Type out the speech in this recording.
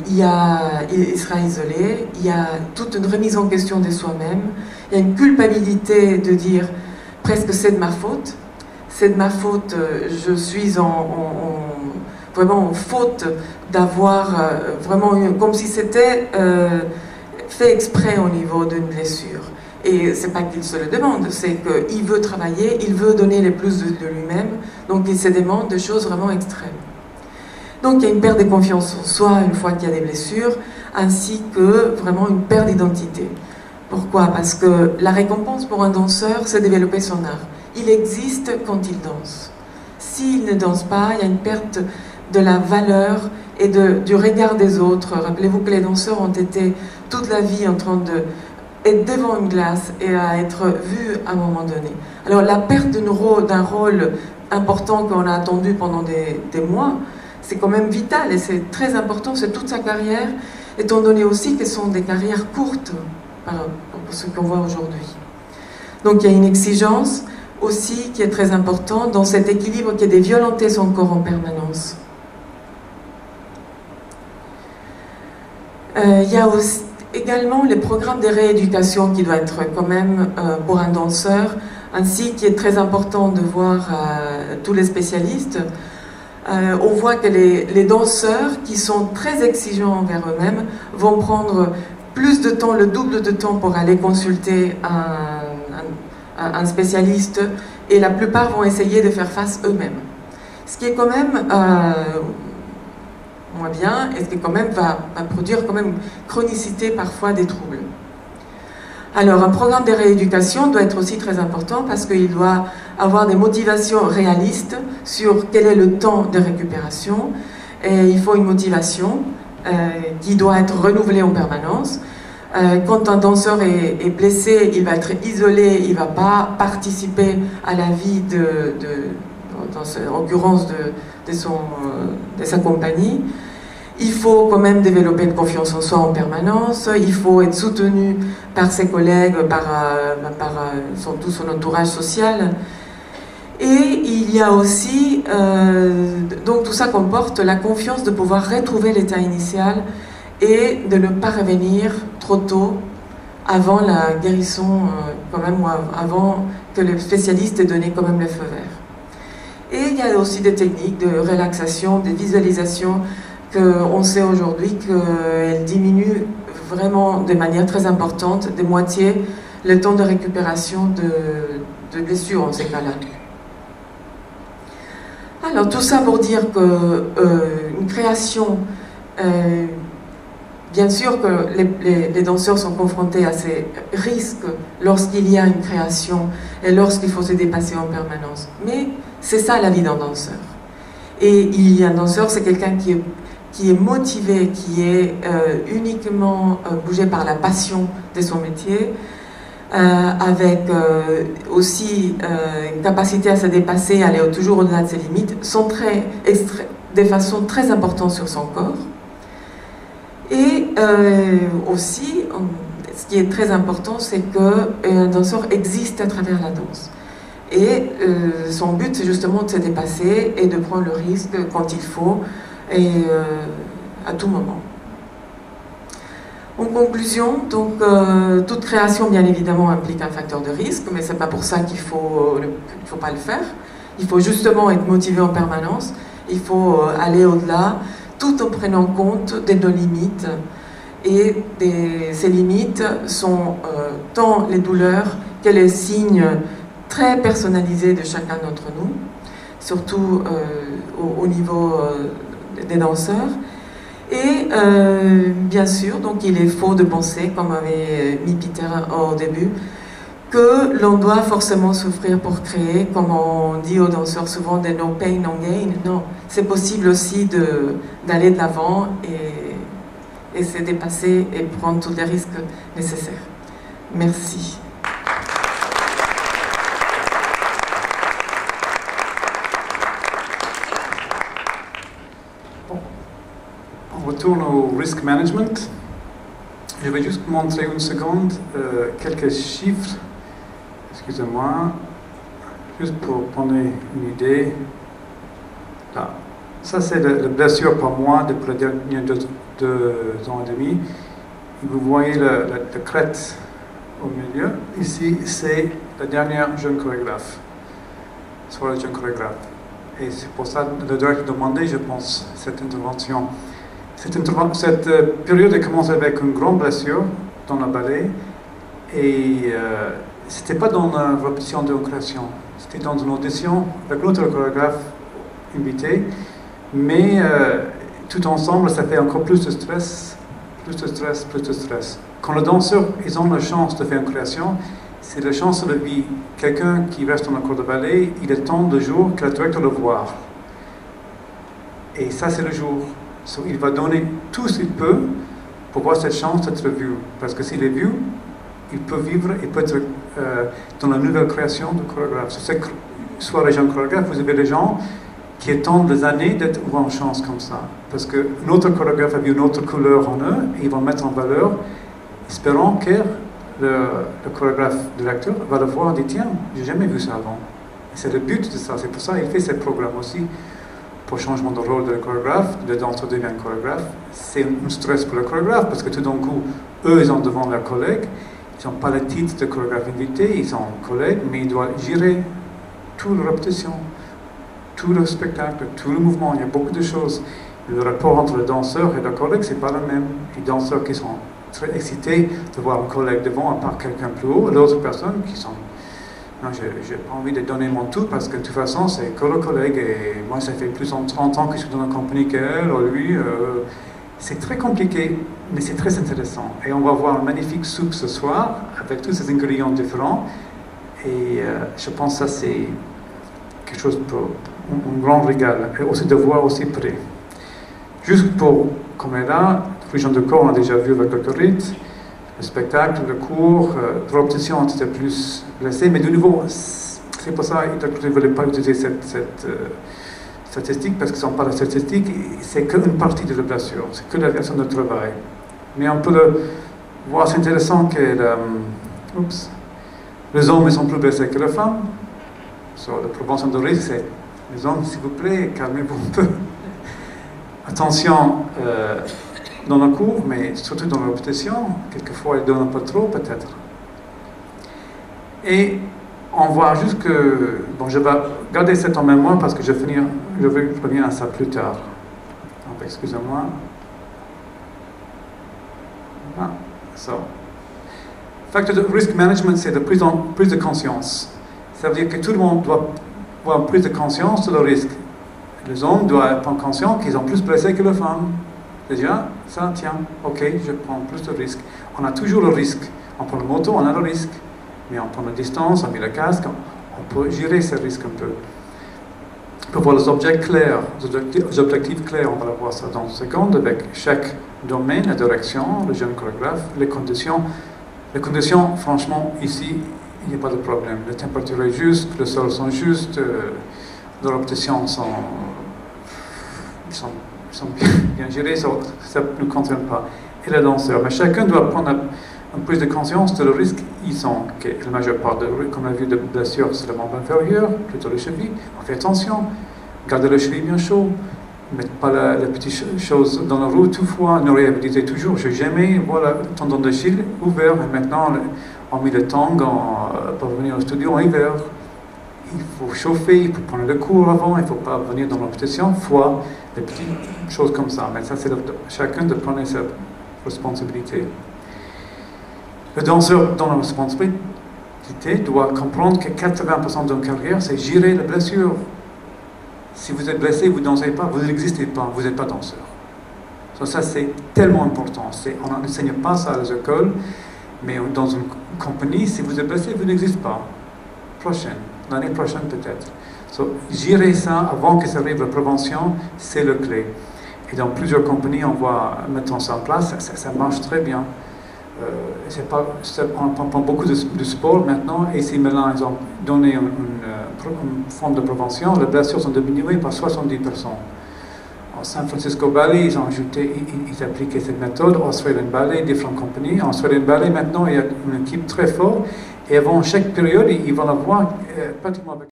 Il sera isolé, il y a toute une remise en question de soi-même, il y a une culpabilité de dire presque c'est de ma faute, je suis vraiment en faute d'avoir vraiment comme si c'était fait exprès au niveau d'une blessure. Et c'est pas qu'il se le demande, c'est qu'il veut travailler, il veut donner le plus de lui-même, donc il se demande des choses vraiment extrêmes. Donc il y a une perte de confiance en soi une fois qu'il y a des blessures, ainsi que vraiment une perte d'identité. Pourquoi? Parce que la récompense pour un danseur, c'est développer son art. Il existe quand il danse. S'il ne danse pas, il y a une perte de la valeur et du regard des autres. Rappelez-vous que les danseurs ont été toute la vie en train d'être devant une glace et à être vus à un moment donné. Alors la perte d'un rôle important qu'on a attendu pendant des mois, c'est quand même vital et c'est très important, c'est toute sa carrière, étant donné aussi que ce sont des carrières courtes pour ce qu'on voit aujourd'hui. Donc il y a une exigence aussi qui est très importante dans cet équilibre qui est de violenter son corps en permanence. Il y a aussi, également les programmes de rééducation qui doivent être quand même pour un danseur, ainsi qui est très important de voir tous les spécialistes. On voit que les danseurs qui sont très exigeants envers eux-mêmes vont prendre plus de temps, le double de temps pour aller consulter un spécialiste, et la plupart vont essayer de faire face eux-mêmes. Ce qui est quand même moins bien, et ce qui quand même va produire quand même chronicité parfois des troubles. Alors un programme de rééducation doit être aussi très important parce qu'il doit avoir des motivations réalistes sur quel est le temps de récupération, et il faut une motivation qui doit être renouvelée en permanence. Quand un danseur est blessé, il va être isolé, il ne va pas participer à la vie, en l'occurrence de sa compagnie. Il faut quand même développer une confiance en soi en permanence, il faut être soutenu par ses collègues, par tout son entourage social. Et il y a aussi, donc tout ça comporte la confiance de pouvoir retrouver l'état initial et de ne pas revenir trop tôt avant la guérison, quand même, ou avant que le spécialiste ait donné quand même le feu vert. Et il y a aussi des techniques de relaxation, de visualisation, qu'on sait aujourd'hui qu'elles diminuent vraiment de manière très importante, de moitié, le temps de récupération de blessures en ces cas-là. Alors tout ça pour dire qu'une création, bien sûr que les danseurs sont confrontés à ces risques lorsqu'il y a une création et lorsqu'il faut se dépasser en permanence. Mais c'est ça la vie d'un danseur. Et un danseur, c'est quelqu'un qui est motivé, qui est uniquement bougé par la passion de son métier, avec aussi une capacité à se dépasser, aller toujours au-delà de ses limites, de façon très importante sur son corps. Et aussi, ce qui est très important, c'est qu'un danseur existe à travers la danse. Et son but, c'est justement de se dépasser et de prendre le risque quand il faut, et à tout moment. En conclusion, donc, toute création, bien évidemment, implique un facteur de risque, mais ce n'est pas pour ça qu'il ne faut pas le faire. Il faut justement être motivé en permanence, il faut aller au-delà, tout en prenant compte de nos limites. Et ces limites sont tant les douleurs que les signes très personnalisés de chacun d'entre nous, surtout au niveau des danseurs. Et bien sûr, donc il est faux de penser, comme avait mis Peter au début, que l'on doit forcément souffrir pour créer, comme on dit aux danseurs souvent, de no pain, no gain. Non, c'est possible aussi d'aller de l'avant et se dépasser et prendre tous les risques nécessaires. Merci. On retourne au risk management. Je vais juste montrer une seconde quelques chiffres. Excusez-moi, juste pour donner une idée. Là, ça c'est la blessure pour moi depuis les derniers deux ans et demi. Et vous voyez la crête au milieu. Ici, c'est la dernière jeune chorégraphe. Sur le jeune chorégraphe. Et c'est pour ça que le directeur demandait, je pense, cette intervention. Cette période a commencé avec une grande blessure dans le ballet. Et c'était pas dans la répétition de création. C'était dans une audition avec l'autre chorégraphe invité. Mais tout ensemble, ça fait encore plus de stress, plus de stress, plus de stress. Quand les danseurs, ils ont la chance de faire une création, c'est la chance de la vie. Quelqu'un qui reste dans le cours de ballet, il attend le jour que le directeur le voit. Et ça, c'est le jour. Il va donner tout ce qu'il peut pour avoir cette chance d'être vu. Parce que s'il est vu, il peut vivre et peut être dans la nouvelle création de chorégraphe. Soit les jeunes chorégraphes, vous avez des gens qui attendent des années d'être en chance comme ça. Parce qu'un autre chorégraphe a vu une autre couleur en eux et ils vont mettre en valeur, espérant que le chorégraphe directeur va le voir et dire tiens, j'ai jamais vu ça avant. C'est le but de ça, c'est pour ça qu'il fait ce programme aussi. Pour changement de rôle de chorégraphe, le danseur devient chorégraphe. C'est un stress pour le chorégraphe parce que tout d'un coup, eux, ils sont devant leurs collègues. Ils n'ont pas le titre de chorégraphe invité, ils sont collègues, mais ils doivent gérer toute la répétition, tout le spectacle, tout le mouvement. Il y a beaucoup de choses. Le rapport entre le danseur et le collègue, c'est pas le même. Les danseurs qui sont très excités de voir un collègue devant, à part quelqu'un plus haut, et d'autres personnes qui sont non, j'ai pas envie de donner mon tout parce que de toute façon, c'est que le collègue et moi, ça fait plus de 30 ans que je suis dans la compagnie qu'elle ou lui. C'est très compliqué, mais c'est très intéressant. Et on va voir une magnifique soupe ce soir avec tous ces ingrédients différents. Et je pense que ça, c'est quelque chose pour un grand régal. Et aussi de voir aussi près. Juste pour, comme elle est là, fusion de corps, on a déjà vu avec le Corit. Le spectacle, le cours, l'option était plus blessé, mais de nouveau, c'est pour ça qu'ils ne voulaient pas utiliser cette statistique, parce qu'ils ne sont pas la statistique, c'est qu'une partie de la blessure, c'est que la version de travail. Mais on peut le voir, c'est intéressant que les hommes sont plus blessés que les femmes. Sur la prévention de risque, c'est les hommes, s'il vous plaît, calmez-vous un peu. Attention. Dans le cours, mais surtout dans la répétition, quelquefois ils donnent un peu trop peut-être. Et on voit juste que, bon, je vais garder ça en mémoire parce que je vais revenir à ça plus tard. Donc, excusez-moi. Ah, ça. Facteur de risk management, c'est la prise de conscience. Ça veut dire que tout le monde doit avoir une prise de conscience de le risque. Les hommes doivent être conscients qu'ils sont plus blessés que les femmes. Déjà, ça, tiens, ok, je prends plus de risques. On a toujours le risque. On prend la moto, on a le risque. Mais on prend la distance, on met le casque, on peut gérer ces risques un peu. Pour voir les objets clairs, les objectifs clairs, on va voir ça dans une seconde, avec chaque domaine, la direction, le jeune chorégraphe, les conditions. Les conditions, franchement, ici, il n'y a pas de problème. La température est juste, les sols sont justes, les répétitions sont bien gérés, ça ne nous concerne pas. Et les danseurs. Mais chacun doit prendre une prise de conscience de le risque. Ils sont, que la majeure part, comme on a vu, de blessures, c'est le membre inférieur, plutôt les chevilles. On fait attention, garder les chevilles bien chaud, ne mettre pas la petite chose dans la roue toutefois, nous réhabiliter toujours. Je n'ai jamais vu le tendon d'Achille ouvert, et maintenant on met le tang pour venir au studio en hiver. Il faut chauffer, il faut prendre le cours avant, il ne faut pas venir dans la répétition, fois des petites choses comme ça. Mais ça, c'est chacun de prendre sa responsabilité. Le danseur dans la responsabilité doit comprendre que 80% d'une carrière, c'est gérer la blessure. Si vous êtes blessé, vous ne dansez pas, vous n'existez pas, vous n'êtes pas danseur. Ça, c'est tellement important. On n'enseigne pas ça à les écoles, mais dans une compagnie, si vous êtes blessé, vous n'existez pas. L'année prochaine peut-être. Gérer ça avant que ça arrive la prévention, c'est le clé. Et dans plusieurs compagnies, on va mettre ça en place, ça marche très bien. On prend beaucoup de sport maintenant, et si maintenant ils ont donné une forme de prévention, les blessures sont diminuées par 70%. En San Francisco Ballet, ils ont ajouté, ils appliquaient cette méthode. Australian Ballet, différentes compagnies. En Australian Ballet, maintenant, il y a une équipe très forte. Et avant chaque période, ils vont avoir pratiquement avec